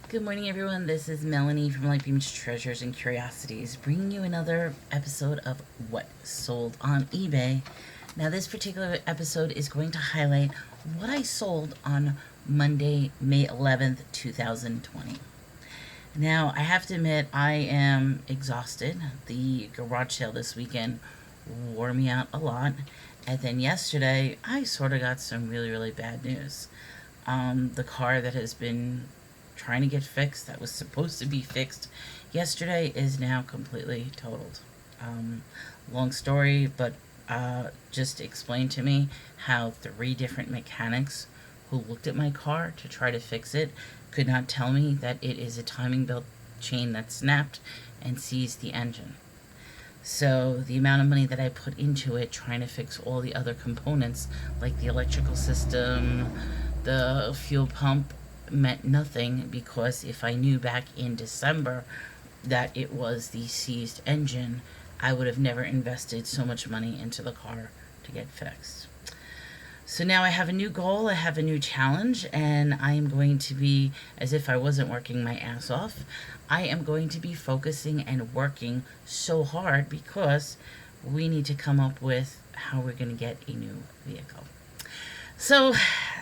Good morning, everyone. This is Melanie from Light Beams Treasures and Curiosities, bringing you another episode of What Sold on eBay. Now, this particular episode is going to highlight what I sold on Monday, May 11th, 2020. Now, I have to admit, I am exhausted. The garage sale this weekend wore me out a lot. And then yesterday, I sort of got some really, really bad news. The car that has been trying to get fixed, that was supposed to be fixed yesterday, is now completely totaled. Long story, but just explain to me how 3 different mechanics who looked at my car to try to fix it could not tell me that it is a timing belt chain that snapped and seized the engine. So the amount of money that I put into it trying to fix all the other components, like the electrical system, the fuel pump, meant nothing, because if I knew back in December that it was the seized engine, I would have never invested so much money into the car to get fixed. So now I have a new goal, I have a new challenge, and I am going to be, as if I wasn't working my ass off, I am going to be focusing and working so hard because we need to come up with how we're going to get a new vehicle. So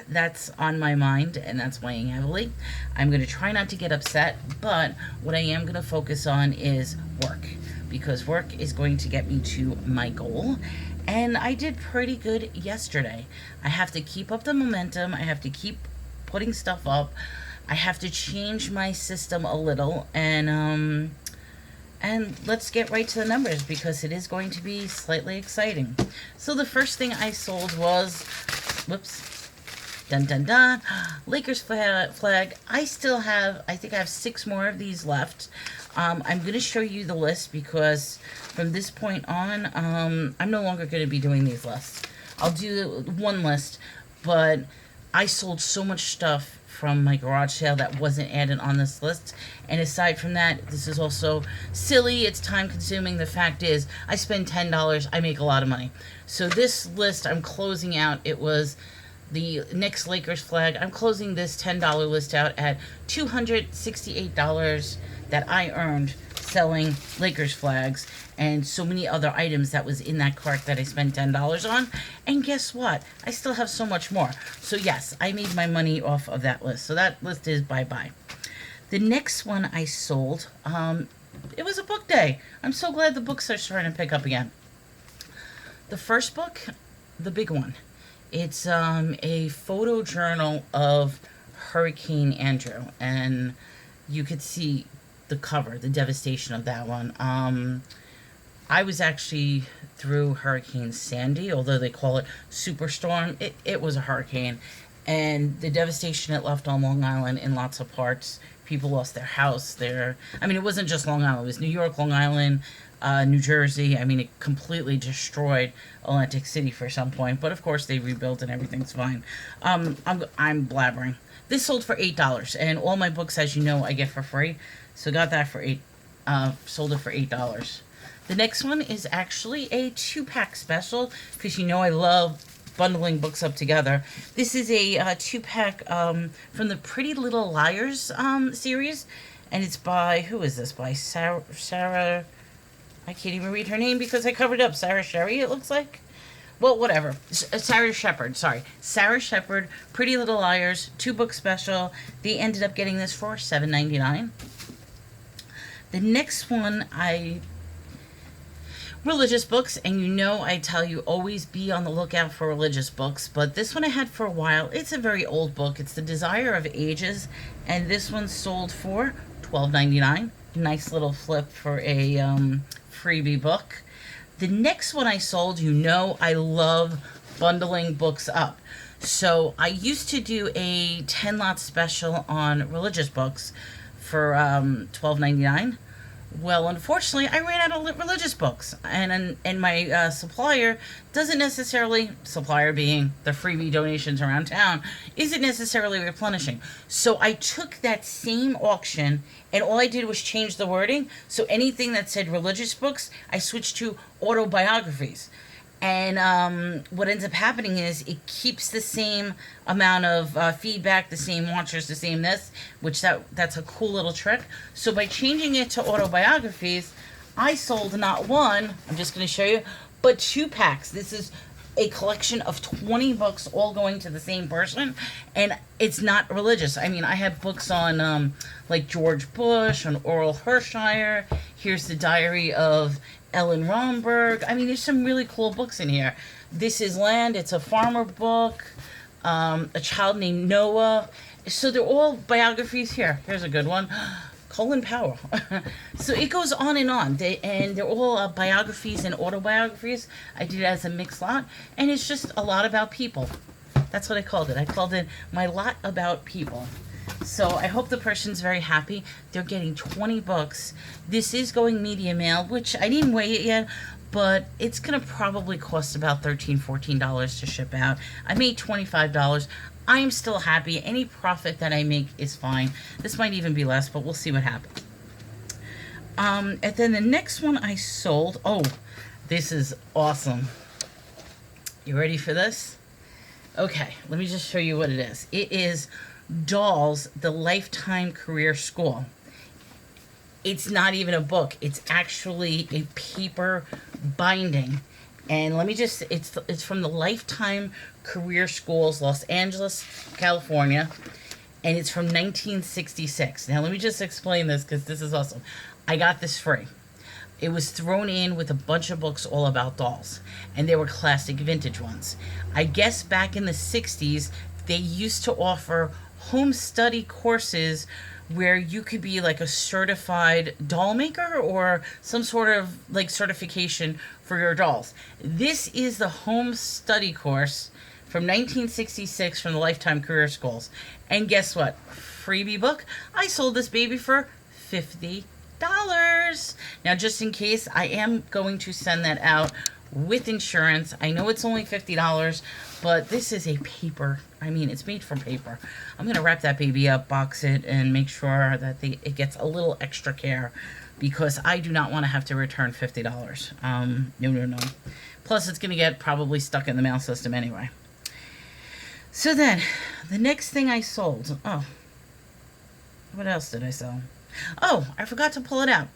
that's on my mind, and that's weighing heavily. I'm going to try not to get upset, but what I am going to focus on is work, because work is going to get me to my goal. And I did pretty good yesterday. I have to keep up the momentum. I have to keep putting stuff up. I have to change my system a little, and let's get right to the numbers, because it is going to be slightly exciting. So the first thing I sold was, whoops, dun dun dun, Lakers flag. I think I have 6 more of these left. I'm going to show you the list, because from this point on, I'm no longer going to be doing these lists. I'll do one list, but I sold so much stuff from my garage sale that wasn't added on this list. And aside from that, this is also silly. It's time consuming. The fact is, I spend $10. I make a lot of money. So this list I'm closing out. It was the Knicks Lakers flag. I'm closing this $10 list out at $268 that I earned selling Lakers flags and so many other items that was in that cart that I spent $10 on. And guess what? I still have so much more. So yes, I made my money off of that list. So that list is bye-bye. The next one I sold, it was a book day. I'm so glad the books are starting to pick up again. The first book, the big one, it's a photo journal of Hurricane Andrew, and you could see the cover, the devastation of that one. I was actually through Hurricane Sandy, although they call it Superstorm. It was a hurricane, and the devastation it left on Long Island in lots of parts. People lost their house there. I mean, it wasn't just Long Island. It was New York, Long Island, New Jersey. I mean, it completely destroyed Atlantic City for some point. But, of course, they rebuilt and everything's fine. I'm blabbering. This sold for $8, and all my books, as you know, I get for free. So got that for sold it for $8. The next one is actually a 2-pack special, because you know I love bundling books up together. This is a 2-pack from the Pretty Little Liars series, and it's by, who is this by? Sarah, I can't even read her name because I covered it up. Sarah Sherry, it looks like. Well, whatever. Sarah Shepard, sorry. Sarah Shepard, Pretty Little Liars, 2-book special. They ended up getting this for $7.99. The next one, religious books, and you know I tell you always be on the lookout for religious books, but this one I had for a while. It's a very old book. It's The Desire of Ages, and this one sold for $12.99. Nice little flip for a freebie book. The next one I sold, you know I love bundling books up. So I used to do a 10-lot special on religious books for $12.99. Well, unfortunately, I ran out of religious books, and my supplier doesn't necessarily, supplier being the freebie donations around town, isn't necessarily replenishing. So I took that same auction, and all I did was change the wording. So anything that said religious books, I switched to autobiographies. And what ends up happening is it keeps the same amount of feedback, the same watchers, the same this, which that's a cool little trick. So by changing it to autobiographies, I sold not one, I'm just going to show you, but 2 packs. This is a collection of 20 books all going to the same person, and it's not religious. I mean, I have books on like George Bush, on Oral Hershiser. Here's the diary of Ellen Romberg. I mean, there's some really cool books in here. This is Land. It's a farmer book. A child named Noah. So they're all biographies here. Here's a good one. Colin Powell. So it goes on and on. They're all biographies and autobiographies. I did it as a mixed lot. And it's just a lot about people. That's what I called it. I called it my lot about people. So I hope the person's very happy. They're getting 20 books. This is going media mail, which I didn't weigh it yet, but it's going to probably cost about $13, $14 to ship out. I made $25. I am still happy. Any profit that I make is fine. This might even be less, but we'll see what happens. And then the next one I sold. Oh, this is awesome. You ready for this? Okay, let me just show you what it is. It is Dolls, the Lifetime Career School. It's not even a book. It's actually a paper binding. And let me just, it's from the Lifetime Career Schools, Los Angeles, California. And it's from 1966. Now, let me just explain this because this is awesome. I got this free. It was thrown in with a bunch of books all about dolls. And they were classic vintage ones. I guess back in the 60s, they used to offer home study courses where you could be like a certified doll maker or some sort of like certification for your dolls. This is the home study course from 1966 from the Lifetime Career Schools. And guess what? Freebie book. I sold this baby for $50. Now, just in case, I am going to send that out with insurance. I know it's only $50, but this is a paper. I mean, it's made from paper. I'm going to wrap that baby up, box it, and make sure that it gets a little extra care because I do not want to have to return $50. No. Plus, it's going to get probably stuck in the mail system anyway. So then, the next thing I sold. Oh, what else did I sell? Oh, I forgot to pull it out.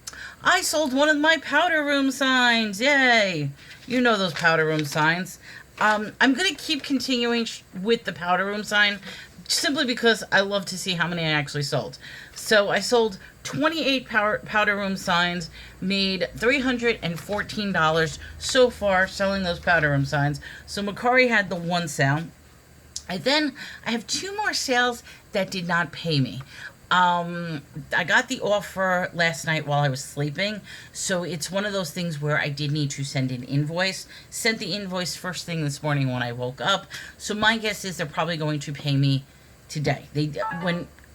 I sold one of my powder room signs. Yay! You know those powder room signs. I'm going to keep continuing with the powder room sign simply because I love to see how many I actually sold. So I sold 28 powder room signs, made $314 so far selling those powder room signs. So Mercari had the one sale. And then I have 2 more sales that did not pay me. I got the offer last night while I was sleeping, so it's one of those things where I did need to send an invoice. Sent the invoice first thing this morning when I woke up, so my guess is they're probably going to pay me today.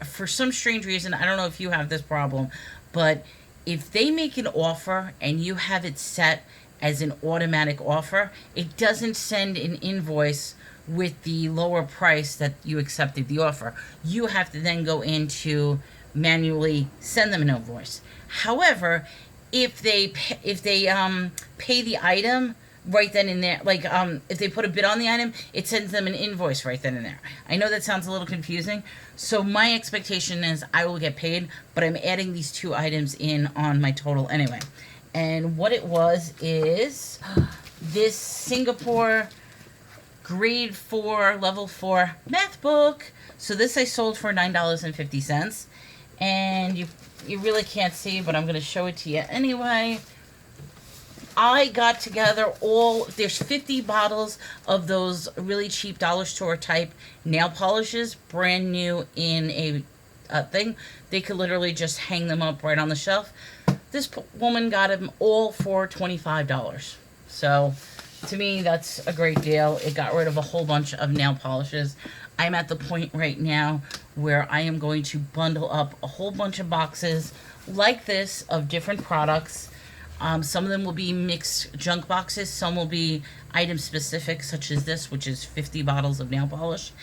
For some strange reason, I don't know if you have this problem, but if they make an offer and you have it set as an automatic offer, it doesn't send an invoice with the lower price that you accepted the offer. You have to then go in to manually send them an invoice. However, if they pay the item right then and there, like if they put a bid on the item, it sends them an invoice right then and there. I know that sounds a little confusing. So my expectation is I will get paid, but I'm adding these 2 items in on my total anyway. And what it was is this Singapore grade 4, level 4 math book. So this I sold for $9.50. And you really can't see, but I'm going to show it to you anyway. I got together there's 50 bottles of those really cheap dollar store type nail polishes, brand new in a thing. They could literally just hang them up right on the shelf. This woman got them all for $25. So to me, that's a great deal. It got rid of a whole bunch of nail polishes. I'm at the point right now where I am going to bundle up a whole bunch of boxes like this of different products. Some of them will be mixed junk boxes. Some will be item specific, such as this, which is 50 bottles of nail polish.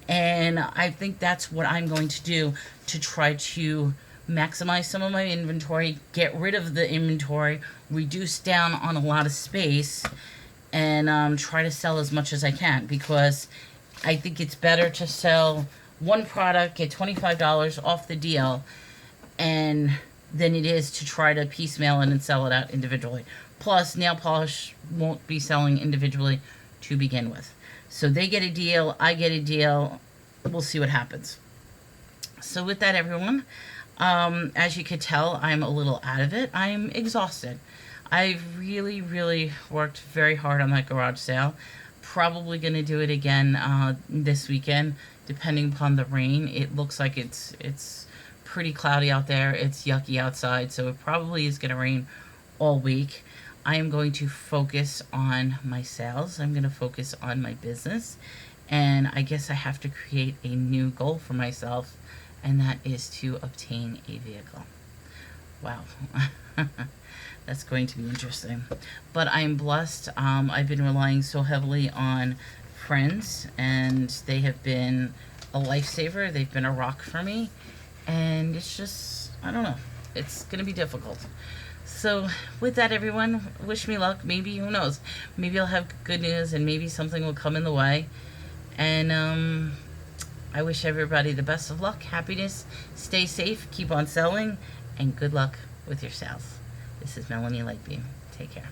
And I think that's what I'm going to do to try to maximize some of my inventory, get rid of the inventory, reduce down on a lot of space, and try to sell as much as I can, because I think it's better to sell one product, get $25 off the deal, and than it is to try to piecemeal it and sell it out individually. Plus, nail polish won't be selling individually to begin with. So they get a deal, I get a deal. We'll see what happens. So with that, everyone, as you could tell, I'm a little out of it. I'm exhausted. I've really, really worked very hard on that garage sale. Probably going to do it again this weekend, depending upon the rain. It looks like it's pretty cloudy out there. It's yucky outside, so it probably is going to rain all week. I am going to focus on my sales. I'm going to focus on my business. And I guess I have to create a new goal for myself, and that is to obtain a vehicle. Wow. That's going to be interesting. But I'm blessed. I've been relying so heavily on friends, and they have been a lifesaver. They've been a rock for me. And it's just, I don't know. It's going to be difficult. So with that, everyone, wish me luck. Maybe, who knows, maybe I'll have good news, and maybe something will come in the way. And I wish everybody the best of luck, happiness, stay safe, keep on selling, and good luck with your sales. This is Melanie Lightbeam. Take care.